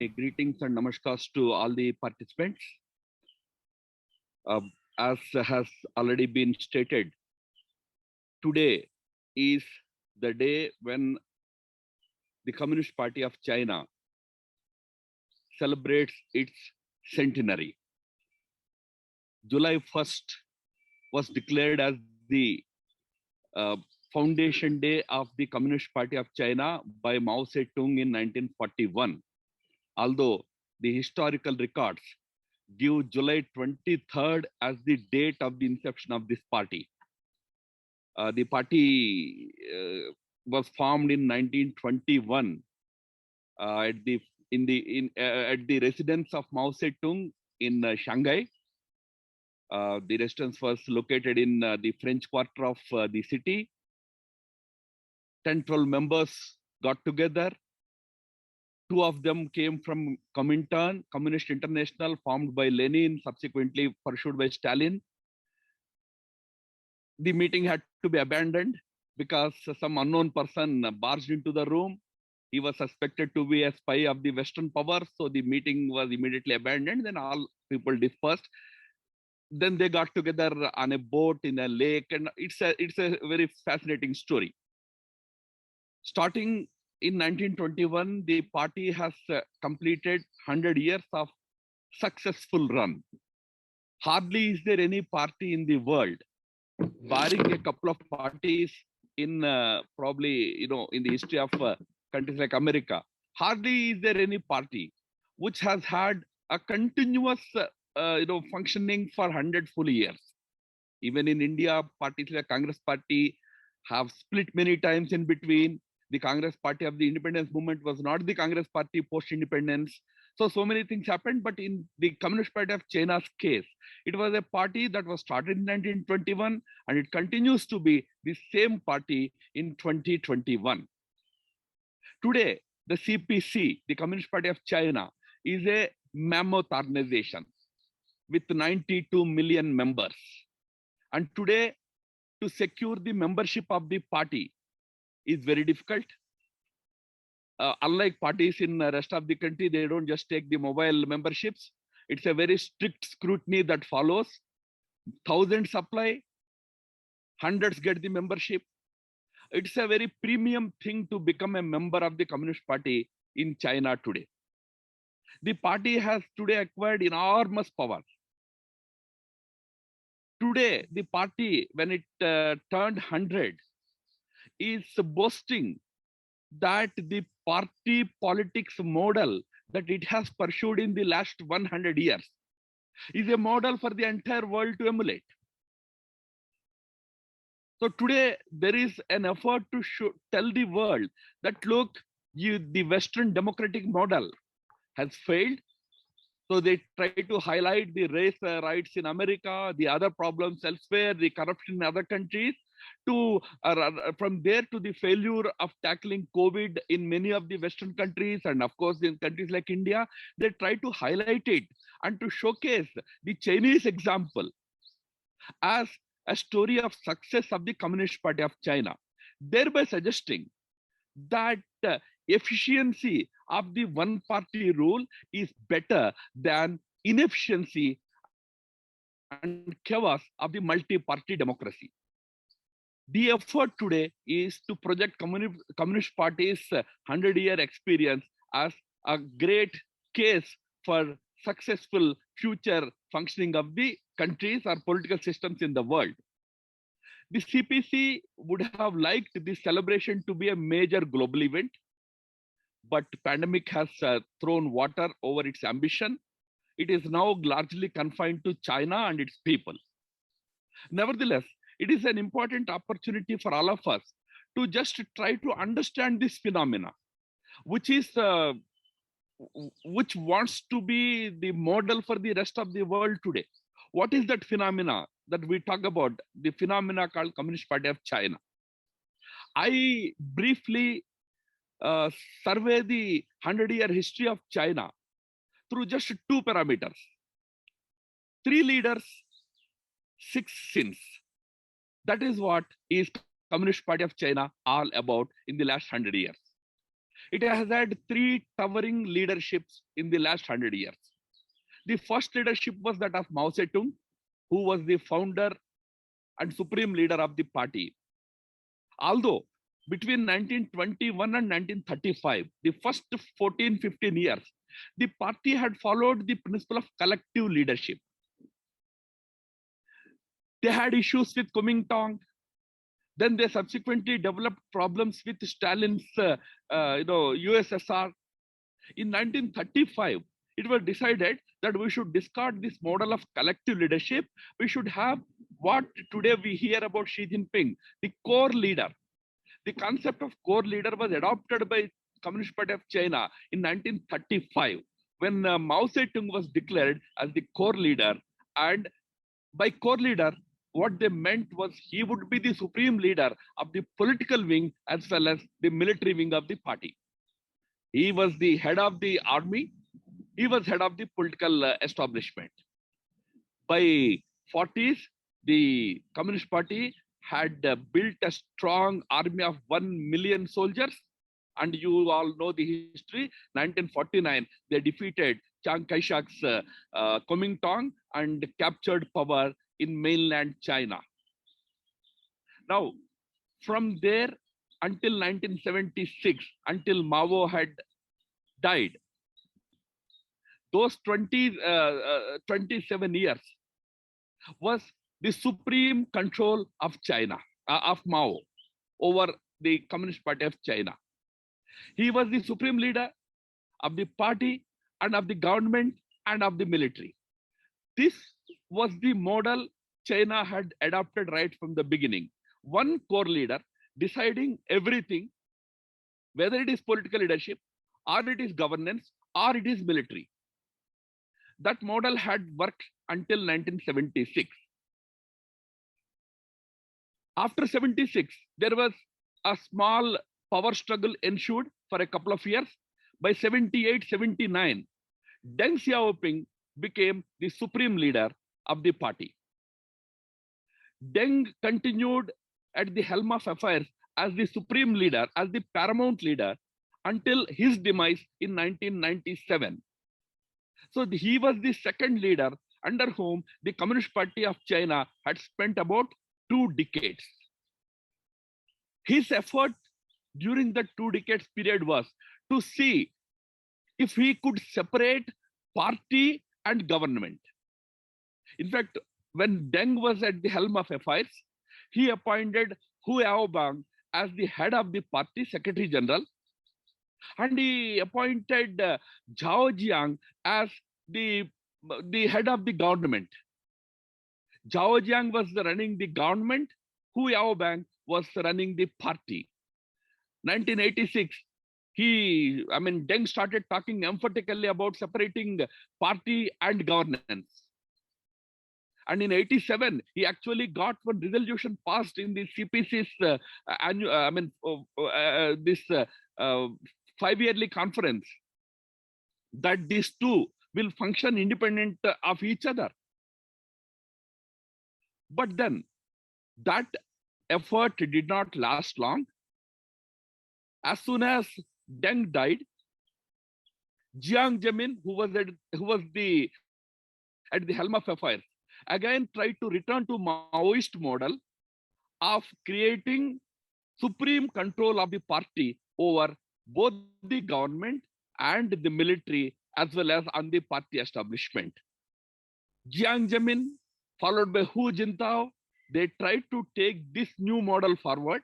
Greetings and namaskars to all the participants. As has already been stated, today is the day when the Communist Party of China celebrates its centenary. July 1st was declared as the uh, foundation day of the Communist Party of China by Mao Zedong in 1941. Although the historical records give July 23rd as the date of the inception of this party. The party was formed in 1921 at the residence of Mao Zedong in Shanghai. The residence was located in the French quarter of the city. 10, 12 members got together. Two of them came from Comintern, Communist International, formed by Lenin, subsequently pursued by Stalin. The meeting had to be abandoned because some unknown person barged into the room. He was suspected to be a spy of the Western powers, so the meeting was immediately abandoned. Then all people dispersed. Then they got together on a boat in a lake, and it's a very fascinating story. Starting in 1921, the party has completed 100 years of successful run. Hardly is there any party in the world, barring a couple of parties in probably in the history of countries like America, hardly is there any party which has had a continuous functioning for 100 full years. Even in India, parties like Congress Party have split many times in between. The Congress Party of the independence movement was not the Congress Party post-independence. So many things happened, but in the Communist Party of China's case, it was a party that was started in 1921, and it continues to be the same party in 2021. Today, the CPC, the Communist Party of China, is a mammoth organization with 92 million members. And today, to secure the membership of the party is very difficult. Unlike parties in the rest of the country, they don't just take the mobile memberships. It's a very strict scrutiny that follows. Thousands apply, hundreds get the membership. It's a very premium thing to become a member of the Communist Party in China today. The party has today acquired enormous power. Today, the party, when it turned 100, is boasting that the party politics model that it has pursued in the last 100 years is a model for the entire world to emulate. So today there is an effort to tell the world that look, the Western democratic model has failed. So they try to highlight the race rights in America, the other problems elsewhere, the corruption in other countries, to from there to the failure of tackling COVID in many of the Western countries, and of course in countries like India. They try to highlight it and to showcase the Chinese example as a story of success of the Communist Party of China, thereby suggesting that efficiency of the one party rule is better than inefficiency and chaos of the multi-party democracy. The effort today is to project Communist Party's 100-year experience as a great case for successful future functioning of the countries or political systems in the world. The CPC would have liked this celebration to be a major global event, but pandemic has thrown water over its ambition. It is now largely confined to China and its people. Nevertheless, it is an important opportunity for all of us to just try to understand this phenomena, which wants to be the model for the rest of the world today. What is that phenomena that we talk about? The phenomena called Communist Party of China. I briefly survey the 100-year history of China through just two parameters: 3 leaders, 6 sins. That is what is Communist Party of China all about in the last 100 years. It has had three towering leaderships in the last 100 years. The first leadership was that of Mao Zedong, who was the founder and supreme leader of the party. Although between 1921 and 1935, the first 14-15 years, the party had followed the principle of collective leadership. They had issues with Kuomintang. Then they subsequently developed problems with Stalin's, USSR. In 1935, it was decided that we should discard this model of collective leadership. We should have what today we hear about Xi Jinping, the core leader. The concept of core leader was adopted by Communist Party of China in 1935 when Mao Zedong was declared as the core leader. And by core leader, what they meant was he would be the supreme leader of the political wing as well as the military wing of the party. He was the head of the army. He was head of the political establishment. By 40s, the Communist Party had built a strong army of 1 million soldiers. And you all know the history. 1949, they defeated Chiang Kai-shek's Kuomintang and captured power in mainland China. Now, from there until 1976, until Mao had died, those 27 years was the supreme control of China, of Mao, over the Communist Party of China. He was the supreme leader of the party and of the government and of the military. This was the model China had adopted right from the beginning. One core leader deciding everything, whether it is political leadership, or it is governance, or it is military. That model had worked until 1976. After 76, there was a small power struggle ensued for a couple of years. By 78, 79, Deng Xiaoping became the supreme leader of the party. Deng continued at the helm of affairs as the supreme leader, as the paramount leader, until his demise in 1997. So he was the second leader under whom the Communist Party of China had spent about 2 decades. His effort during the 2 decades period was to see if he could separate party and government. In fact, when Deng was at the helm of affairs, he appointed Hu Yaobang as the head of the party secretary general, and he appointed Zhao Jiang as the head of the government. Zhao Jiang was running the government, Hu Yaobang was running the party. 1986, Deng started talking emphatically about separating party and governance. And in 87, he actually got one resolution passed in the CPC's this 5-yearly conference that these two will function independent of each other. But then that effort did not last long. As soon as Deng died, Jiang Zemin, who was at the helm of affairs, again tried to return to Maoist model of creating supreme control of the party over both the government and the military, as well as on the party establishment. Jiang Zemin, followed by Hu Jintao, they tried to take this new model forward.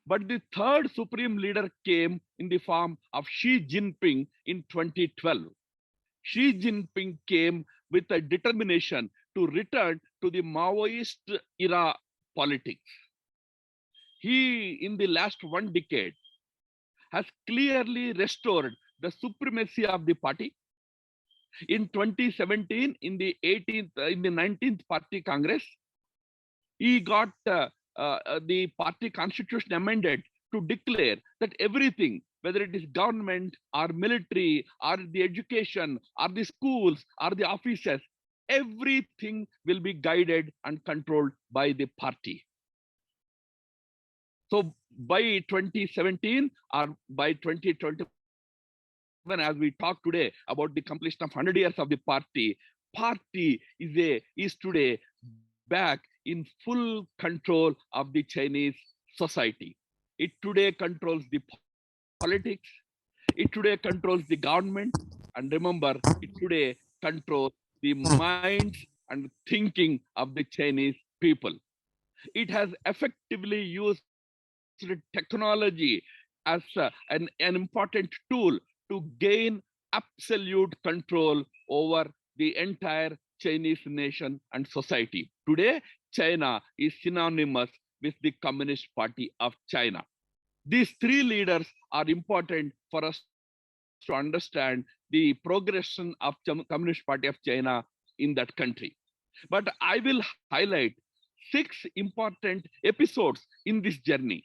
But the third supreme leader came in the form of Xi Jinping in 2012. Xi Jinping came with a determination to return to the Maoist era politics. He, in the last 1 decade, has clearly restored the supremacy of the party. In 2017, in the 19th Party Congress, he got the party constitution amended to declare that everything, whether it is government or military or the education or the schools or the offices, everything will be guided and controlled by the party. So by 2017 or by 2025, as we talk today about the completion of 100 years of the party is today back in full control of the Chinese society. It today controls the politics. It today controls the government. And remember, it today controls the minds and thinking of the Chinese people. It has effectively used technology as an important tool to gain absolute control over the entire Chinese nation and society. Today, China is synonymous with the Communist Party of China. These three leaders are important for us to understand the progression of Communist Party of China in that country. But I will highlight 6 important episodes in this journey,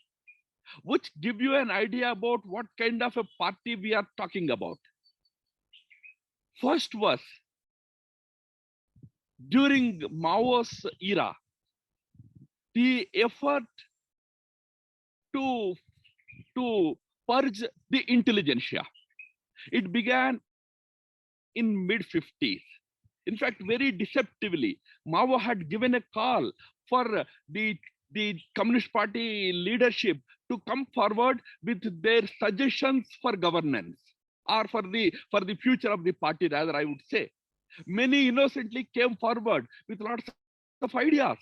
which give you an idea about what kind of a party we are talking about. First was during Mao's era, the effort to purge the intelligentsia. It began in mid-50s. In fact, very deceptively, Mao had given a call for the Communist Party leadership to come forward with their suggestions for governance, or for the future of the party, rather, I would say. Many innocently came forward with lots of ideas.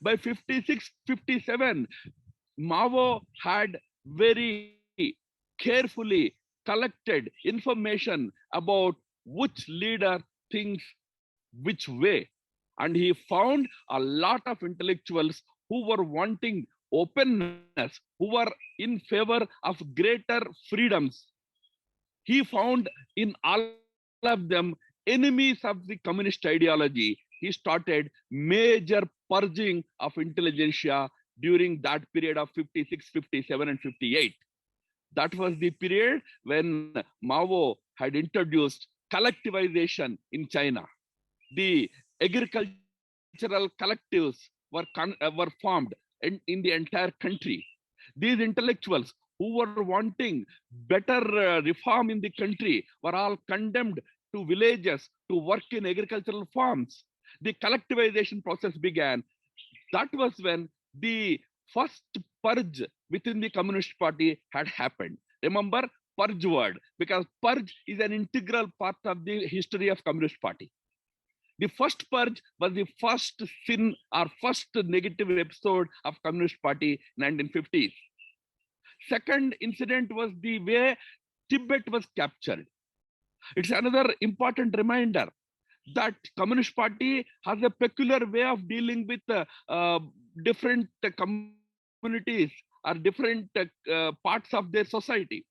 By 56, 57, Mao had very carefully collected information about which leader thinks which way. And he found a lot of intellectuals who were wanting openness, who were in favor of greater freedoms. He found in all of them enemies of the communist ideology. He started major purging of intelligentsia during that period of 56, 57, and 58. That was the period when Mao had introduced collectivization in China. The agricultural collectives were formed in the entire country. These intellectuals who were wanting better reform in the country were all condemned to villages to work in agricultural farms. The collectivization process began. That was when the first purge within the Communist Party had happened. Remember, purge word, because purge is an integral part of the history of Communist Party. The first purge was the first sin or first negative episode of Communist Party in 1950s. Second incident was the way Tibet was captured. It's another important reminder that Communist Party has a peculiar way of dealing with different communities or different parts of their society.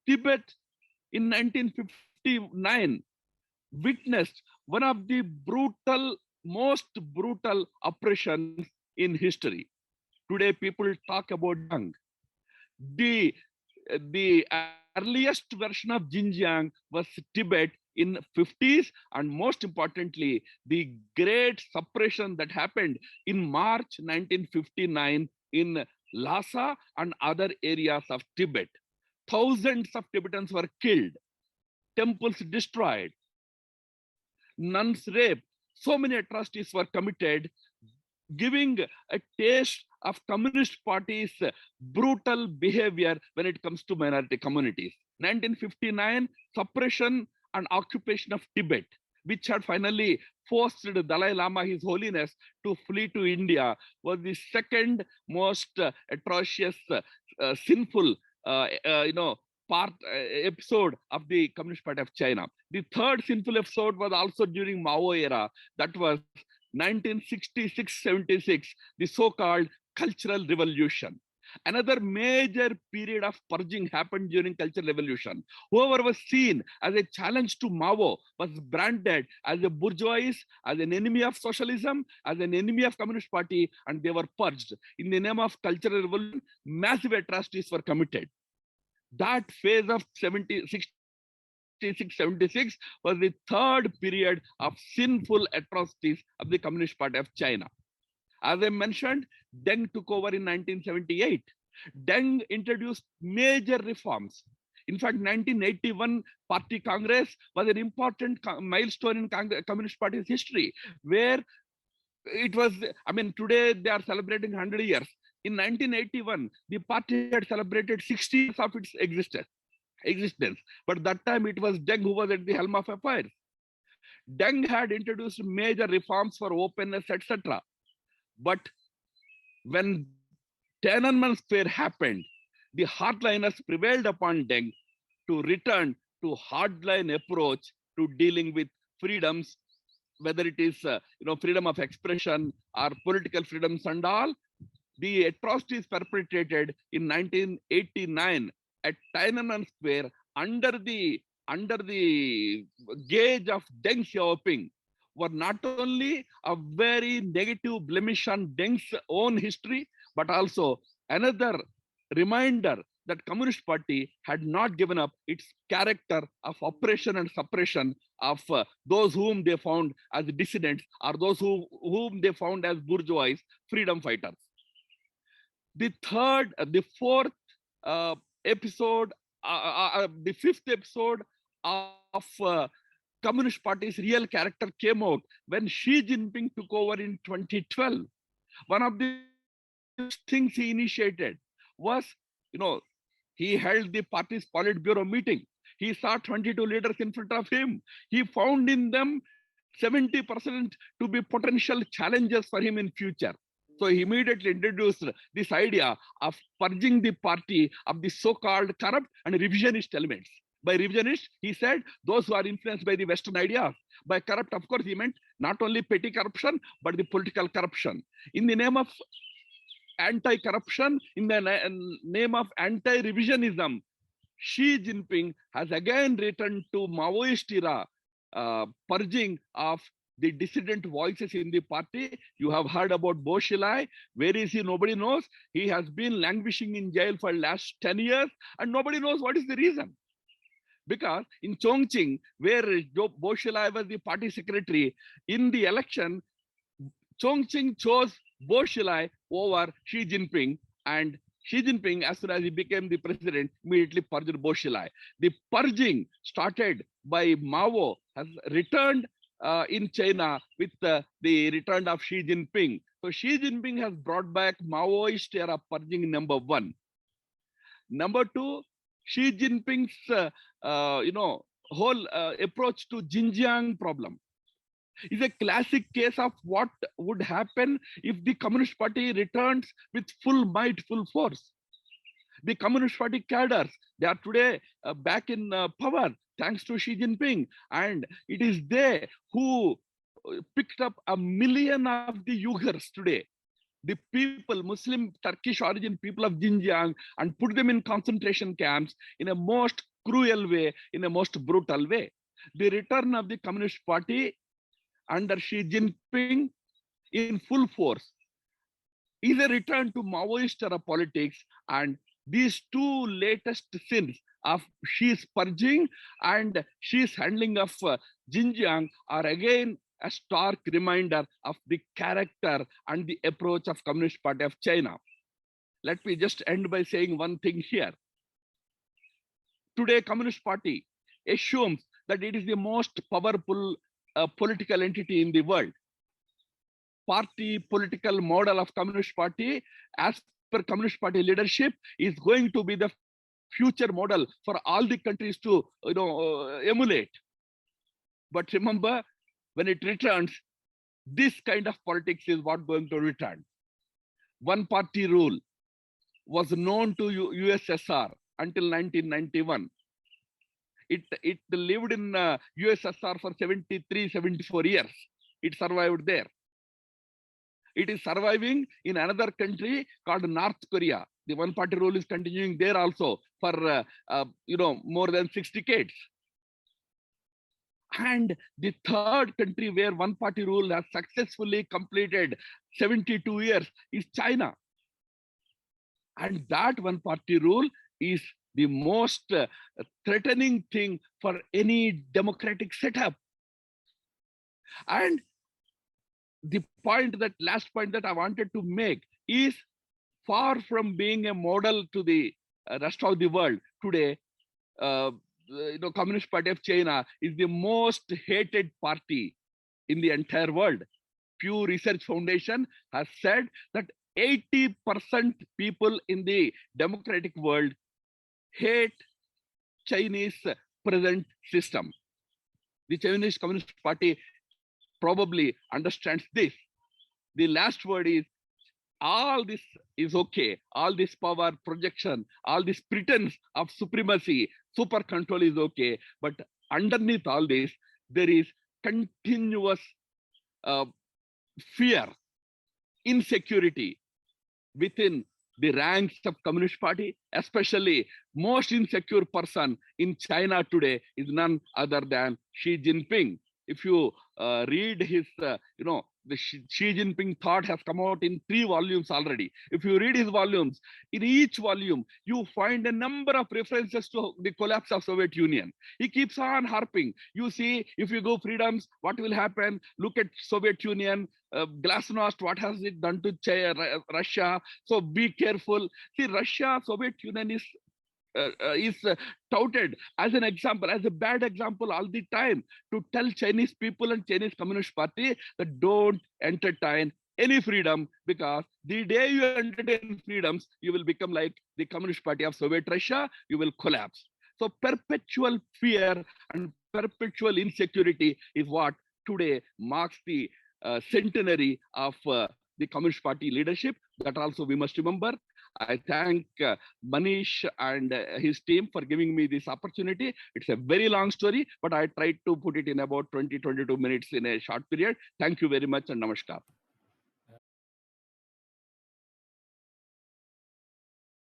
Tibet in 1959 witnessed one of the most brutal oppressions in history. Today, people talk about Xinjiang. The earliest version of Xinjiang was Tibet in 50s, and most importantly, the great suppression that happened in March 1959 in Lhasa and other areas of Tibet. Thousands of Tibetans were killed, temples destroyed, nuns raped. So many atrocities were committed, giving a taste of Communist Party's brutal behavior when it comes to minority communities. 1959, suppression and occupation of Tibet, which had finally forced the Dalai Lama, His Holiness, to flee to India, was the second most atrocious, sinful, episode of the Communist Party of China. The third sinful episode was also during Mao era. That was 1966-76, the so-called Cultural Revolution. Another major period of purging happened during Cultural Revolution. Whoever was seen as a challenge to Mao was branded as a bourgeois, as an enemy of socialism, as an enemy of Communist Party, and they were purged. In the name of Cultural Revolution, massive atrocities were committed. That phase of 76 was the third period of sinful atrocities of the Communist Party of China. As I mentioned, Deng took over in 1978. Deng introduced major reforms. In fact, 1981 Party Congress was an important milestone in Communist Party's history, where it was, I mean, today they are celebrating 100 years. In 1981, the party had celebrated 60 years of its existence. But that time it was Deng who was at the helm of affairs. Deng had introduced major reforms for openness, etc. But when Tiananmen Square happened, the hardliners prevailed upon Deng to return to hardline approach to dealing with freedoms, whether it is freedom of expression or political freedoms and all. The atrocities perpetrated in 1989 at Tiananmen Square under the gauge of Deng Xiaoping were not only a very negative blemish on Deng's own history, but also another reminder that Communist Party had not given up its character of oppression and suppression of those whom they found as dissidents or those whom they found as bourgeois freedom fighters. The fourth episode, the fifth episode of Communist Party's real character came out when Xi Jinping took over in 2012. One of the things he initiated was, he held the party's Politburo meeting. He saw 22 leaders in front of him. He found in them 70% to be potential challenges for him in future. So he immediately introduced this idea of purging the party of the so-called corrupt and revisionist elements. By revisionist, he said those who are influenced by the Western ideas. By corrupt, of course, he meant not only petty corruption, but the political corruption. In the name of anti-corruption, in the name of anti-revisionism, Xi Jinping has again returned to Maoist era, purging of the dissident voices in the party. You have heard about Bo Xilai. Where is he? Nobody knows. He has been languishing in jail for the last 10 years, and nobody knows what is the reason. Because in Chongqing, where Bo Xilai was the party secretary, in the election, Chongqing chose Bo Xilai over Xi Jinping, and Xi Jinping, as soon as he became the president, immediately purged Bo Xilai. The purging started by Mao has returned in China with the return of Xi Jinping. So Xi Jinping has brought back Maoist era purging, number one. Number two, Xi Jinping's whole approach to Xinjiang problem is a classic case of what would happen if the Communist Party returns with full might, full force. The Communist Party cadres, they are today back in power thanks to Xi Jinping, and it is they who picked up 1 million of the Uyghurs today, the people, Muslim Turkish origin people of Xinjiang, and put them in concentration camps in a most cruel way, in a most brutal way. The return of the Communist Party under Xi Jinping in full force is a return to Maoist era politics, and these two latest sins of Xi's purging and Xi's handling of Xinjiang are again a stark reminder of the character and the approach of Communist Party of China. Let me just end by saying one thing here. Today, Communist Party assumes that it is the most powerful political entity in the world. Party political model of Communist Party, as per Communist Party leadership, is going to be the future model for all the countries to emulate. But remember, when it returns, this kind of politics is what going to return. One party rule was known to USSR until 1991. It lived in USSR for 73, 74 years. It survived there. It is surviving in another country called North Korea. The one-party rule is continuing there also for more than 6 decades. And the third country where one-party rule has successfully completed 72 years is China. And that one-party rule is the most threatening thing for any democratic setup. And the last point that I wanted to make is, far from being a model to the rest of the world today, Communist Party of China is the most hated party in the entire world. Pew Research Foundation has said that 80% people in the democratic world hate Chinese present system. The Chinese Communist Party probably understands this. The last word is all this is okay. All this power projection, all this pretense of supremacy, super control is okay. But underneath all this, there is continuous fear, insecurity within the ranks of Communist Party. Especially most insecure person in China today is none other than Xi Jinping. If you read his, the Xi Jinping thought has come out in 3 volumes already. If you read his volumes, in each volume, you find a number of references to the collapse of Soviet Union. He keeps on harping. You see, if you go freedoms, what will happen? Look at Soviet Union, Glasnost, what has it done to Russia? So be careful. See, Russia, Soviet Union is touted as an example, as a bad example all the time, to tell Chinese people and Chinese Communist Party that don't entertain any freedom, because the day you entertain freedoms, you will become like the Communist Party of Soviet Russia, you will collapse. So perpetual fear and perpetual insecurity is what today marks the centenary of the Communist Party leadership. That also we must remember. I thank Manish and his team for giving me this opportunity. It's a very long story, but I tried to put it in about 20-22 minutes in a short period. Thank you very much and namaskar.